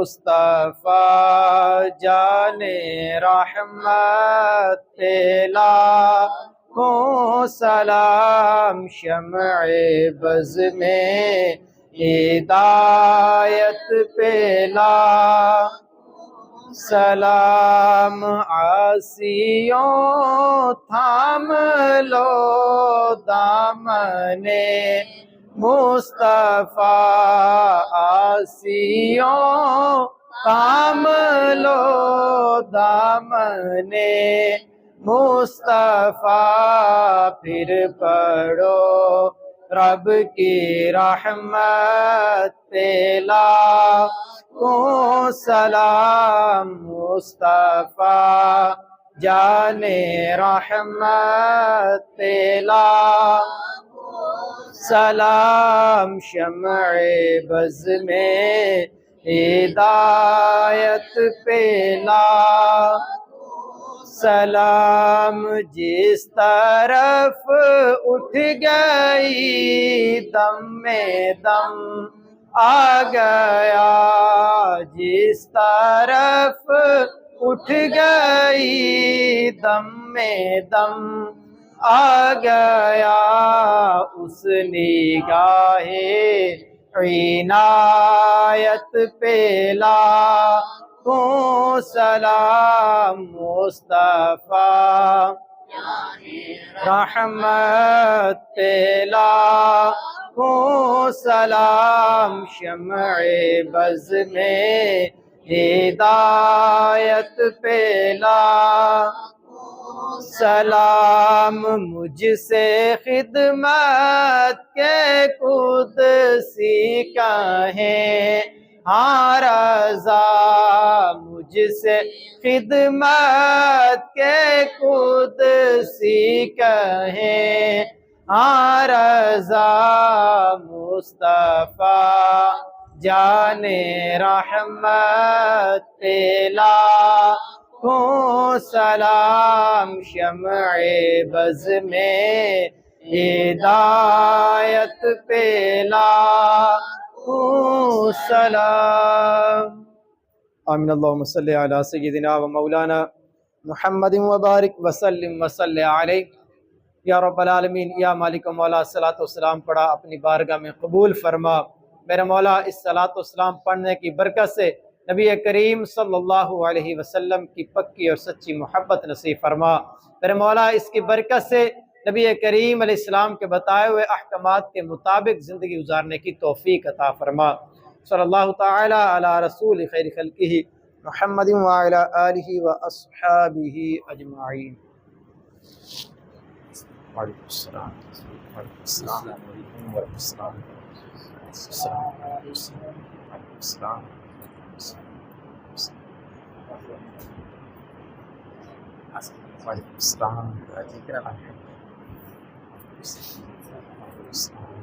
مصطفیٰ جان رحمت پہ لاکھوں سلام، شمع بز میں ہدایت پہ لاکھوں سلام، عاصیوں تھام لو دامن مصطفیٰ، عاصیوں تھام لو دامن مصطفیٰ، پھر پڑھو رب کی رحمت پہ لاکھوں سلام، مصطفیٰ جان رحمت پہ لاکھوں سلام، شمع بز میں ہدایت پہ لاکھوں سلام، جس طرف اٹھ گئی دم میں دم آ گیا، جس طرف اٹھ گئی دم میں دم آ گیا، اس نگاہ عنایت پہ لاکھوں سلام، مصطفیٰ رحمت پہ لاکھوں سلام، شمع بز میں ہدایت پہ لاکھوں سلام، مجھ سے خدمت کے قدسی کہیں ہاں رضا، مجھ سے خدمت کے قدسی کہیں ہاں رضا، مصطفیٰ جان رحمت پہ لاکھوں سلام، شمع بز میں ہدایت پہ لاکھوں سلام۔ آمین۔ اللہم صلی علی سیدنا و مولانا محمد وبارک وسلم وصلی علیہ۔ یا رب العالمین، یا مالک و مولا، صلاۃ والسلام پڑھا اپنی بارگاہ میں قبول فرما۔ میرے مولا، اس صلاۃ والسلام پڑھنے کی برکت سے نبی کریم صلی اللہ علیہ وسلم کی پکی اور سچی محبت نصیب فرما۔ میرے مولا، اس کی برکت سے نبی کریم علیہ السلام کے بتائے ہوئے احکامات کے مطابق زندگی گزارنے کی توفیق عطا فرما۔ صلی اللہ تعالی علی رسول خیر خلقہ محمد وعلی آلہ واصحابہ اجمعین۔ وعلیکم السلام وعلیکم السلام وعلیکم السلام وعلیکم السلام وعلیکم السلام۔